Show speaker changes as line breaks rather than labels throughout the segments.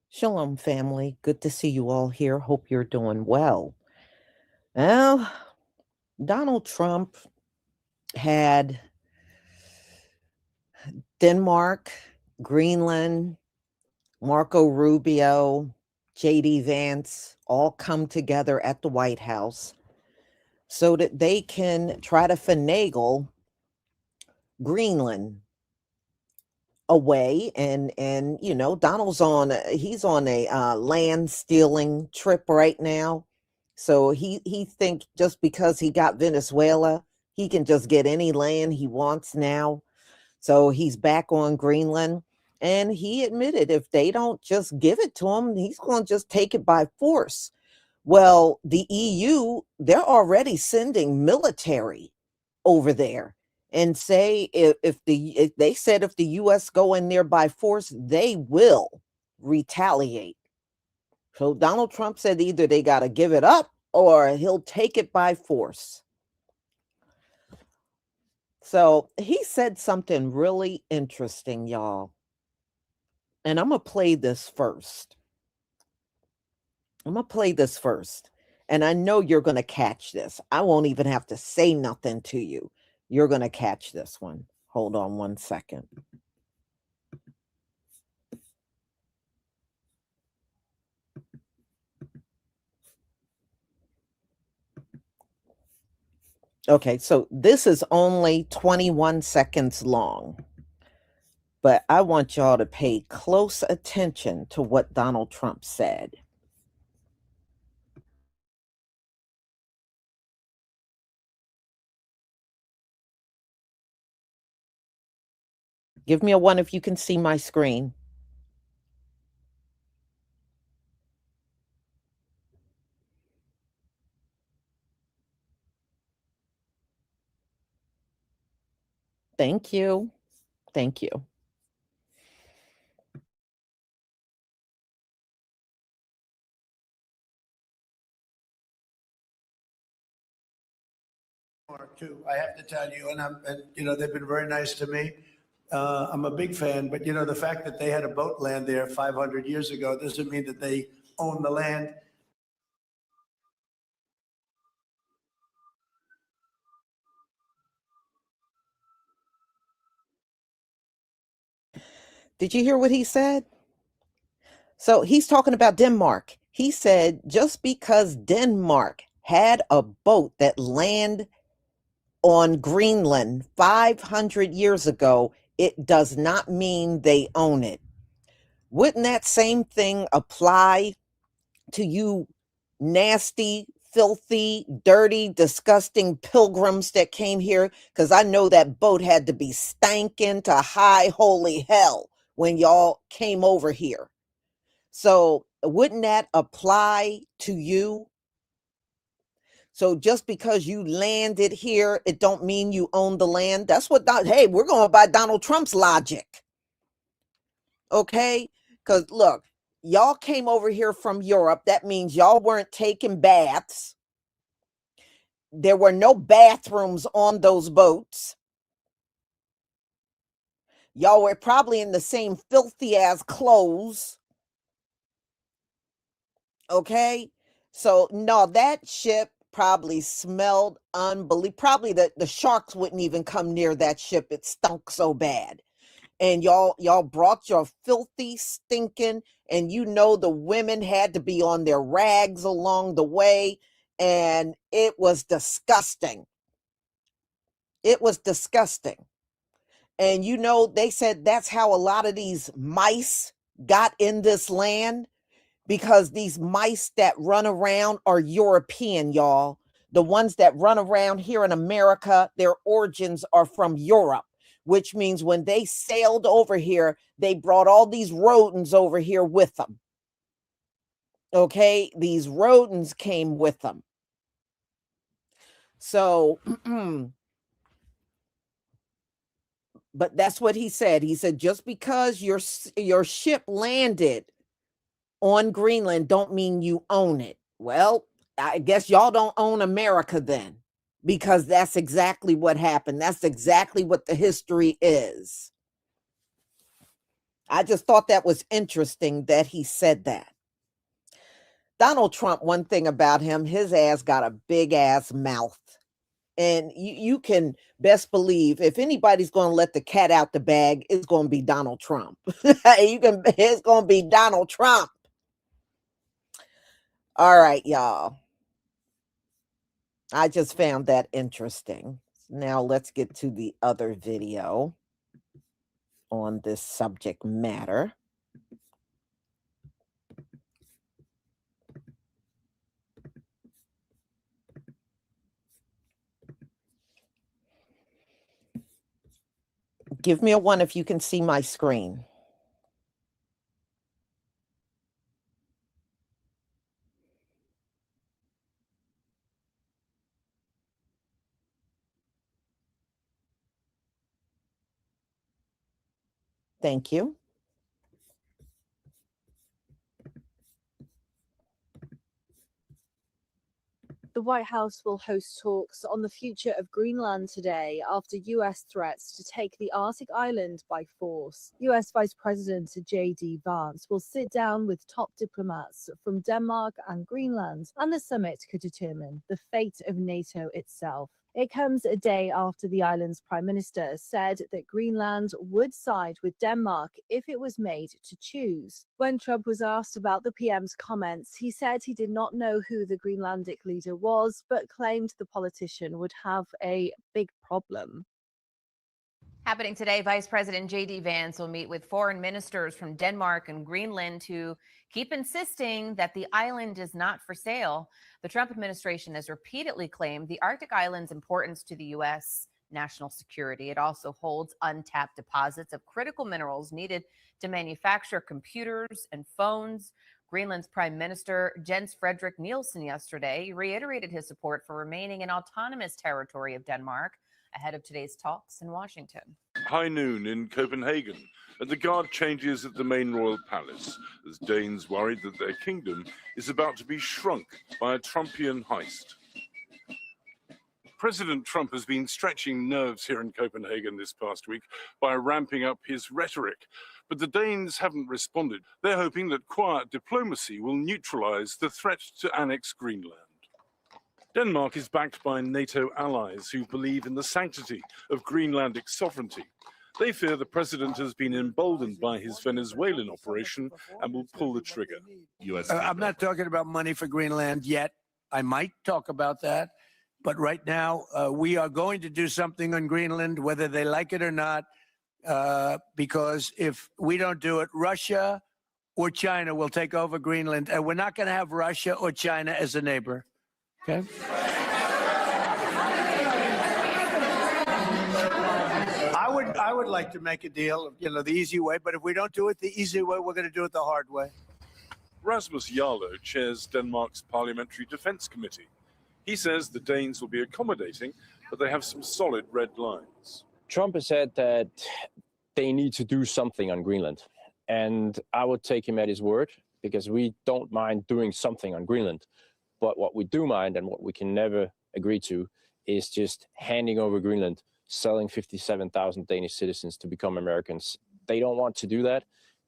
Shalom, family. Good to see you all here. Hope you're doing well. Well, Donald Trump had Denmark, Greenland, Marco Rubio, JD Vance all come together at the White House so that they can try to finagle Greenland away. And Donald's he's on a land stealing trip right now. So he think just because he got Venezuela, he can just get any land he wants now. So he's back on Greenland, and he admitted if they don't just give it to him, he's going to just take it by force. Well, the EU, they're already sending military over there, and say if they said if the US go in there by force, they will retaliate. So Donald Trump said either they got to give it up or he'll take it by force. So he said something really interesting, y'all. And I'm going to play this first. And I know you're going to catch this. I won't even have to say nothing to you. You're going to catch this one. Hold on one second. Okay, so this is only 21 seconds long, but I want y'all to pay close attention to what Donald Trump said. Give me a one if you can see my screen. Thank you. Thank you.
Too, I have to tell you, and they've been very nice to me. I'm a big fan, but the fact that they had a boat land there 500 years ago doesn't mean that they own the land.
Did you hear what he said? So he's talking about Denmark. He said just because Denmark had a boat that landed on Greenland 500 years ago, it does not mean they own it. Wouldn't that same thing apply to you nasty, filthy, dirty, disgusting pilgrims that came here? Because I know that boat had to be stankin' to high holy hell when y'all came over here. So wouldn't that apply to you? So just because you landed here, it don't mean you own the land. That's what, hey, we're going by Donald Trump's logic. Okay? Because look, y'all came over here from Europe. That means y'all weren't taking baths. There were no bathrooms on those boats. Y'all were probably in the same filthy ass clothes. Okay? So no, that ship probably smelled unbelievable. Probably the sharks wouldn't even come near that ship. It stunk so bad. And y'all brought your filthy, stinking, and the women had to be on their rags along the way, and it was disgusting. It was disgusting. And they said that's how a lot of these mice got in this land, because these mice that run around are European, y'all. The ones that run around here in America, their origins are from Europe, which means when they sailed over here, they brought all these rodents over here with them. Okay, these rodents came with them. So, but that's what he said. He said, just because your ship landed on Greenland don't mean you own it. Well, I guess y'all don't own America then. because that's exactly what happened. That's exactly what the history is. I just thought that was interesting that he said that. Donald Trump, one thing about him, his ass got a big ass mouth. And you can best believe if anybody's going to let the cat out the bag, it's going to be Donald Trump. It's going to be Donald Trump. All right, y'all. I just found that interesting. Now let's get to the other video on this subject matter. Give me a 1 if you can see my screen. Thank you.
The White House will host talks on the future of Greenland today after U.S. threats to take the Arctic island by force. U.S. Vice President J.D. Vance will sit down with top diplomats from Denmark and Greenland, and the summit could determine the fate of NATO itself. It comes a day after the island's prime minister said that Greenland would side with Denmark if it was made to choose. When Trump was asked about the PM's comments, he said he did not know who the Greenlandic leader was, but claimed the politician would have a big problem.
Happening today, Vice President J.D. Vance will meet with foreign ministers from Denmark and Greenland to keep insisting that the island is not for sale. The Trump administration has repeatedly claimed the Arctic island's importance to the U.S. national security. It also holds untapped deposits of critical minerals needed to manufacture computers and phones. Greenland's Prime Minister Jens Frederik Nielsen yesterday reiterated his support for remaining an autonomous territory of Denmark ahead of today's talks in Washington.
High noon in Copenhagen, and the guard changes at the main royal palace as Danes worried that their kingdom is about to be shrunk by a Trumpian heist. President Trump has been stretching nerves here in Copenhagen this past week by ramping up his rhetoric, but the Danes haven't responded. They're hoping that quiet diplomacy will neutralize the threat to annex Greenland. Denmark is backed by NATO allies who believe in the sanctity of Greenlandic sovereignty. They fear the president has been emboldened by his Venezuelan operation and will pull the trigger.
I'm not talking about money for Greenland yet. I might talk about that. But right now, we are going to do something on Greenland, whether they like it or not, because if we don't do it, Russia or China will take over Greenland. And we're not going to have Russia or China as a neighbor. Okay. I would like to make a deal, the easy way, but if we don't do it the easy way, we're going to do it the hard way.
Rasmus Jarlov chairs Denmark's Parliamentary Defence Committee. He says the Danes will be accommodating, but they have some solid red lines.
Trump has said that they need to do something on Greenland, and I would take him at his word, because we don't mind doing something on Greenland. But what we do mind and what we can never agree to is just handing over Greenland, selling 57,000 Danish citizens to become Americans. They don't want to do that,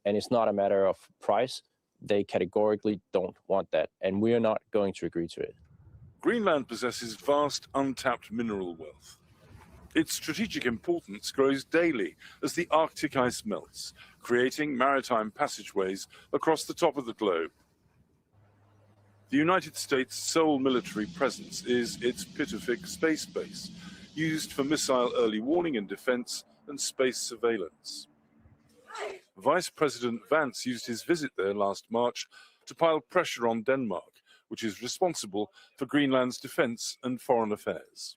and it's not a matter of price. They categorically don't want that, and we are not going to agree to it.
Greenland possesses vast untapped mineral wealth. Its strategic importance grows daily as the Arctic ice melts, creating maritime passageways across the top of the globe. The United States' sole military presence is its Pittafik space base, used for missile early warning and defense and space surveillance. Vice President Vance used his visit there last March to pile pressure on Denmark, which is responsible for Greenland's defense and foreign affairs.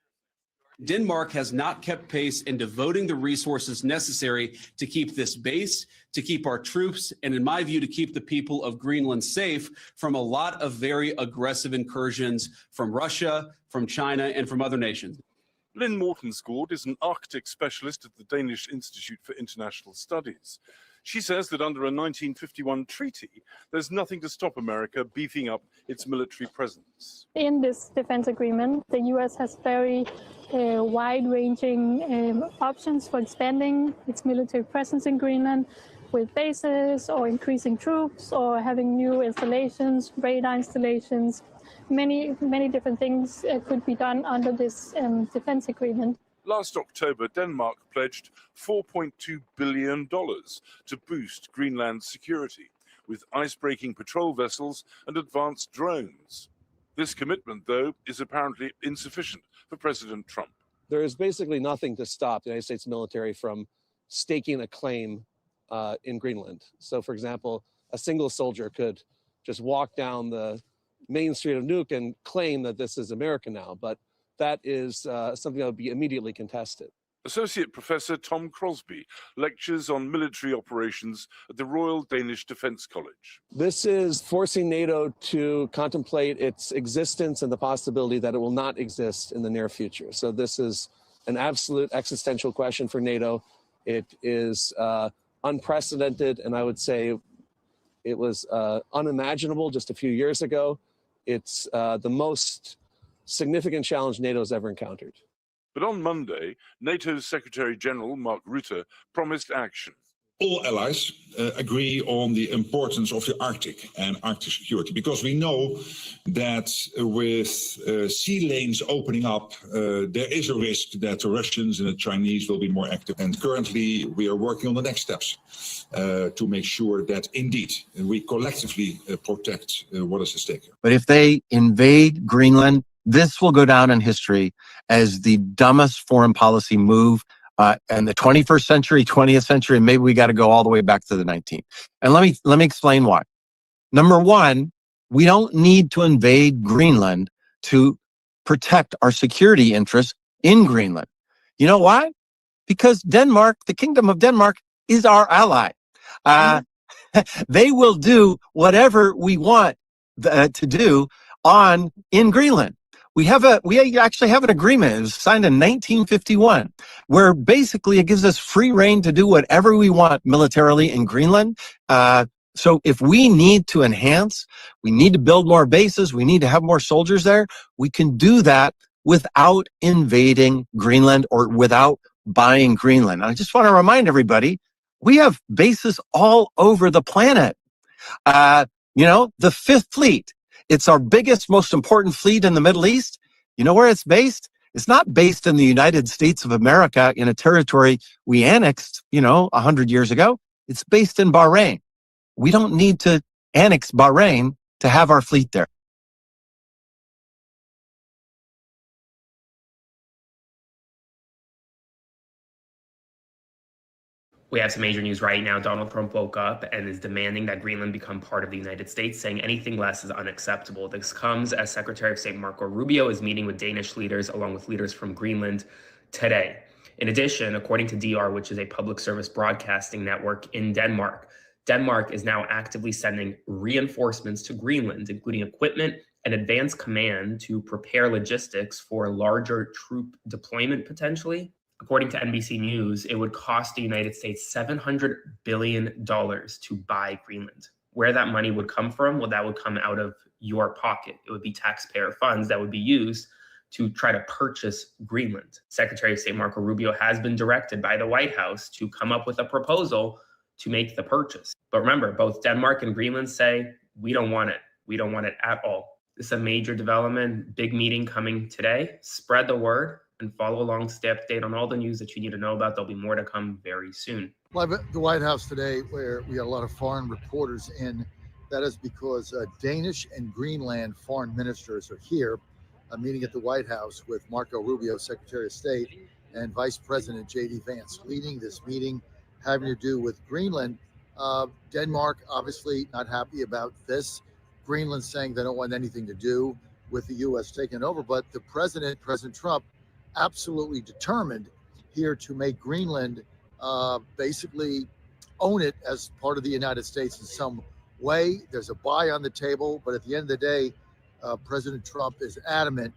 Denmark has not kept pace in devoting the resources necessary to keep this base, to keep our troops, and in my view, to keep the people of Greenland safe from a lot of very aggressive incursions from Russia, from China, and from other nations.
Lynn Mortensgaard is an Arctic specialist at the Danish Institute for International Studies. She says that under a 1951 treaty, there's nothing to stop America beefing up its military presence.
In this defense agreement, the U.S. has very wide-ranging options for expanding its military presence in Greenland, with bases or increasing troops or having new installations, radar installations. Many different things could be done under this defense agreement.
Last October, Denmark pledged $4.2 billion to boost Greenland's security with ice-breaking patrol vessels and advanced drones. This commitment, though, is apparently insufficient for President Trump.
There is basically nothing to stop the United States military from staking a claim in Greenland. So, for example, a single soldier could just walk down the main street of Nuuk and claim that this is America now, but that is something that would be immediately contested.
Associate Professor Tom Crosby lectures on military operations at the Royal Danish Defence College.
This is forcing NATO to contemplate its existence and the possibility that it will not exist in the near future. So this is an absolute existential question for NATO. It is unprecedented, and I would say it was unimaginable just a few years ago. It's the most significant challenge NATO has ever encountered.
But on Monday, NATO's Secretary General Mark Rutte promised action.
All allies agree on the importance of the Arctic and Arctic security, because we know that with sea lanes opening up, there is a risk that the Russians and the Chinese will be more active. And currently, we are working on the next steps to make sure that indeed we collectively protect what is at stake here.
But if they invade Greenland, this will go down in history as the dumbest foreign policy move in the 21st century, 20th century, and maybe we got to go all the way back to the 19th. And let me explain why. Number one, we don't need to invade Greenland to protect our security interests in Greenland. You know why? Because Denmark, the Kingdom of Denmark, is our ally. They will do whatever we want to do in Greenland. We actually have an agreement. It was signed in 1951, where basically it gives us free rein to do whatever we want militarily in Greenland. So if we need to enhance, we need to build more bases, we need to have more soldiers there, we can do that without invading Greenland or without buying Greenland. And I just want to remind everybody, we have bases all over the planet. The Fifth Fleet. It's our biggest, most important fleet in the Middle East. You know where it's based? It's not based in the United States of America in a territory we annexed, 100 years ago. It's based in Bahrain. We don't need to annex Bahrain to have our fleet there.
We have some major news right now. Donald Trump woke up and is demanding that Greenland become part of the United States, saying anything less is unacceptable. This comes as Secretary of State Marco Rubio is meeting with Danish leaders along with leaders from Greenland today. In addition, according to DR, which is a public service broadcasting network in Denmark, Denmark is now actively sending reinforcements to Greenland, including equipment and advanced command to prepare logistics for larger troop deployment potentially. According to NBC News, it would cost the United States $700 billion to buy Greenland. Where that money would come from? Well, that would come out of your pocket. It would be taxpayer funds that would be used to try to purchase Greenland. Secretary of State Marco Rubio has been directed by the White House to come up with a proposal to make the purchase. But remember, both Denmark and Greenland say, we don't want it. We don't want it at all. This is a major development, big meeting coming today. Spread the word and follow along to stay up to date on all the news that you need to know about. There'll be more to come very soon.
Live at the White House today, where we got a lot of foreign reporters in. That is because Danish and Greenland foreign ministers are here, meeting at the White House with Marco Rubio, Secretary of State, and Vice President J.D. Vance, leading this meeting having to do with Greenland. Denmark, obviously not happy about this. Greenland saying they don't want anything to do with the U.S. taking over, but the President Trump, absolutely determined here to make Greenland basically own it as part of the United States in some way. There's a buy on the table, but at the end of the day, President Trump is adamant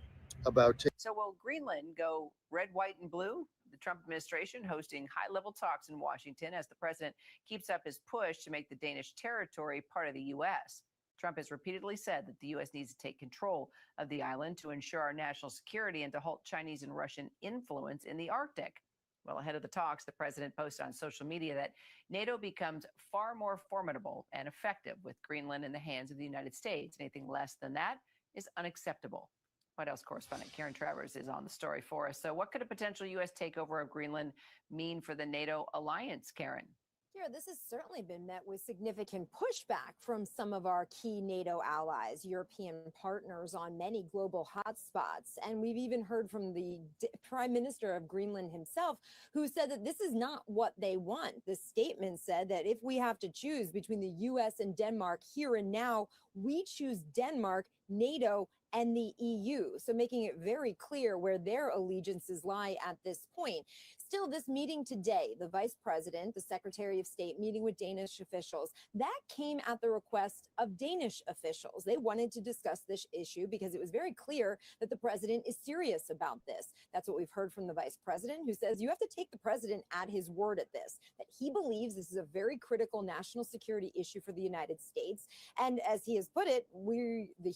about
So will Greenland go red, white, and blue? The Trump administration hosting high-level talks in Washington as the president keeps up his push to make the Danish territory part of the U.S. Trump has repeatedly said that the U.S. needs to take control of the island to ensure our national security and to halt Chinese and Russian influence in the Arctic. Well, ahead of the talks, the president posted on social media that NATO becomes far more formidable and effective with Greenland in the hands of the United States. Anything less than that is unacceptable. White House correspondent Karen Travers is on the story for us. So what could a potential U.S. takeover of Greenland mean for the NATO alliance, Karen?
Yeah, this has certainly been met with significant pushback from some of our key NATO allies, European partners on many global hotspots. And we've even heard from the Prime Minister of Greenland himself, who said that this is not what they want. The statement said that if we have to choose between the U.S. and Denmark here and now, we choose Denmark, NATO, and the EU. So making it very clear where their allegiances lie at this point. Still, this meeting today, the vice president, the secretary of state meeting with Danish officials, that came at the request of Danish officials. They wanted to discuss this issue because it was very clear that the president is serious about this. That's what we've heard from the vice president, who says you have to take the president at his word at this, that he believes this is a very critical national security issue for the United States. And as he has put it,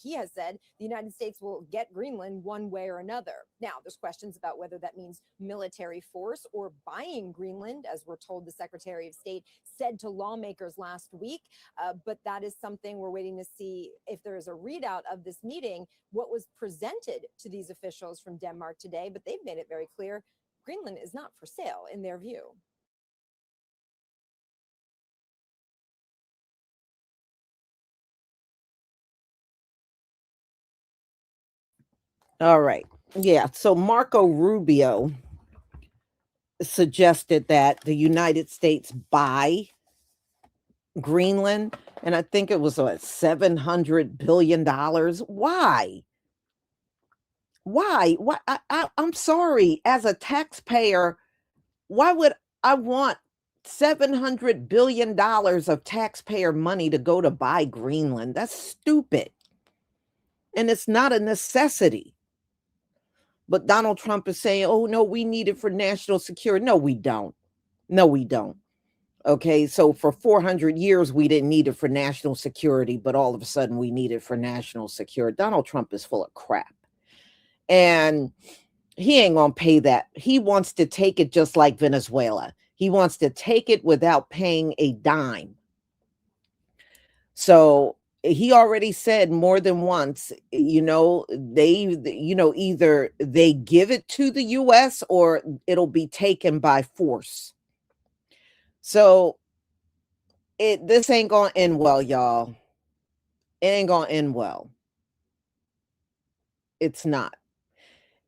he has said the United States will get Greenland one way or another. Now, there's questions about whether that means military force or buying Greenland, as we're told the Secretary of State said to lawmakers last week. But that is something we're waiting to see if there is a readout of this meeting, what was presented to these officials from Denmark today. But they've made it very clear Greenland is not for sale in their view.
All right. Yeah. So Marco Rubio suggested that the United States buy Greenland, and I think it was what, $700 billion. Why? Why? I'm sorry. As a taxpayer, why would I want $700 billion of taxpayer money to go to buy Greenland? That's stupid. And it's not a necessity. But Donald Trump is saying, oh, no, we need it for national security. No, we don't. No, we don't. Okay, so for 400 years, we didn't need it for national security, but all of a sudden we need it for national security. Donald Trump is full of crap. And he ain't going to pay that. He wants to take it just like Venezuela. He wants to take it without paying a dime. So he already said more than once, either they give it to the U.S. or it'll be taken by force. So this ain't going to end well, y'all. It ain't going to end well. It's not.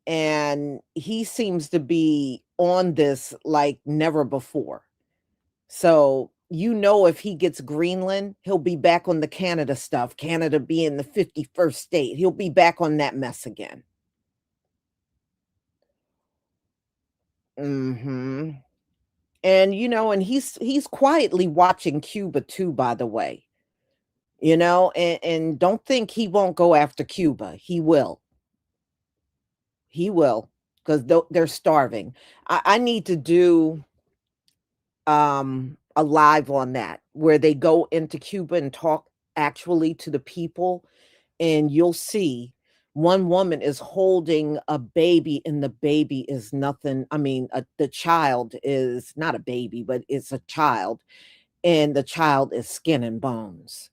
And he seems to be on this like never before. So, if he gets Greenland, he'll be back on the Canada stuff, Canada being the 51st state. He'll be back on that mess again. And, and he's quietly watching Cuba too, by the way, and don't think he won't go after Cuba. He will. He will, because they're starving. I need to do a live on that where they go into Cuba and talk actually to the people, and you'll see one woman is holding a baby and the baby is nothing. I mean, the child is not a baby, but it's a child, and the child is skin and bones.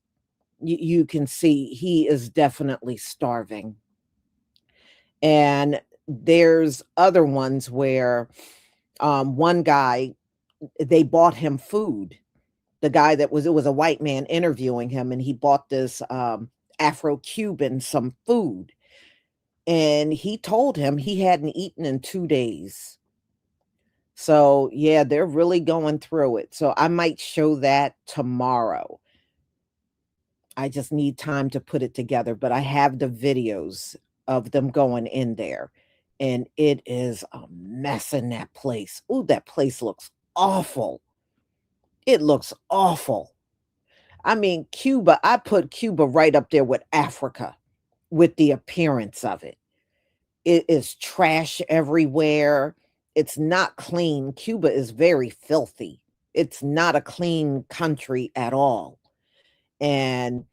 You can see he is definitely starving. And there's other ones where one guy, they bought him food. The guy it was a white man interviewing him, and he bought this Afro-Cuban some food. And he told him he hadn't eaten in 2 days. So, yeah, they're really going through it. So I might show that tomorrow. I just need time to put it together, but I have the videos of them going in there. And it is a mess in that place. Ooh, that place looks awful. It looks awful. I mean, Cuba, I put Cuba right up there with Africa with the appearance of it. It is trash everywhere. it's not clean. Cuba is very filthy. It's not a clean country at all. And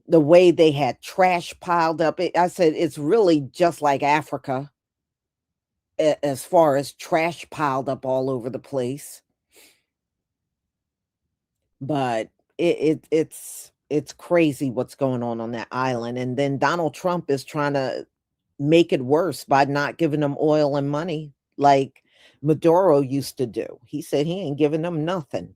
the way they had trash piled up, I said, it's really just like Africa as far as trash piled up all over the place. But it's crazy what's going on that island. And then Donald Trump is trying to make it worse by not giving them oil and money like Maduro used to do. He said he ain't giving them nothing.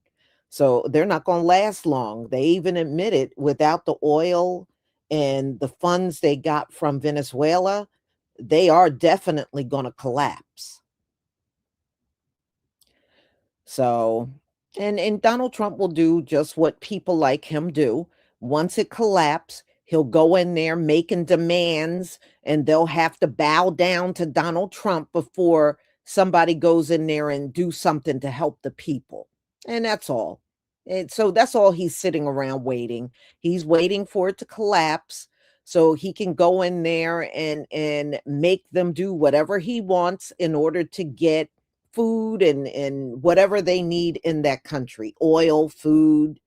So they're not going to last long. They even admitted without the oil and the funds they got from Venezuela, they are definitely going to collapse. So, and Donald Trump will do just what people like him do. Once it collapses, he'll go in there making demands, and they'll have to bow down to Donald Trump before somebody goes in there and do something to help the people. And that's all. And so that's all he's sitting around waiting. He's waiting for it to collapse so he can go in there and make them do whatever he wants in order to get food and whatever they need in that country. Oil, food,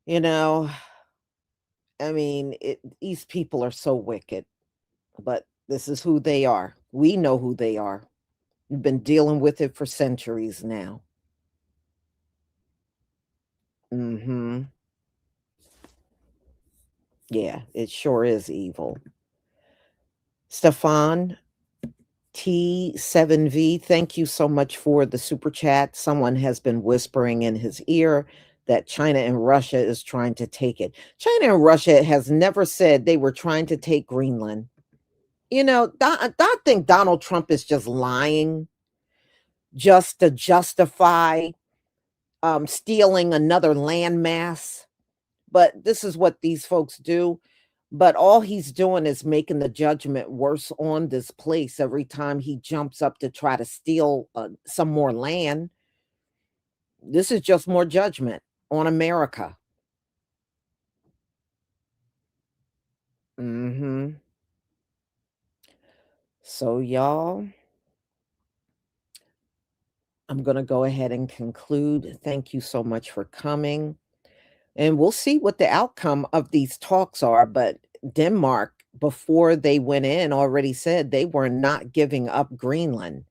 you know. I mean, these people are so wicked, but this is who they are. We know who they are. We've been dealing with it for centuries now. Yeah, it sure is evil. Stefan T7V, thank you so much for the super chat. Someone has been whispering in his ear that China and Russia is trying to take it. China and Russia has never said they were trying to take Greenland. You know, I think Donald Trump is just lying just to justify stealing another landmass. But this is what these folks do. But all he's doing is making the judgment worse on this place every time he jumps up to try to steal some more land. This is just more judgment on America. So, y'all, I'm going to go ahead and conclude. Thank you so much for coming. And we'll see what the outcome of these talks are. But Denmark, before they went in, already said they were not giving up Greenland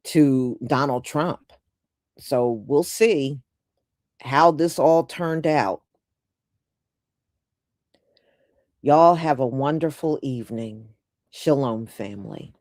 to Donald Trump. So we'll see how this all turned out. Y'all have a wonderful evening. Shalom, family.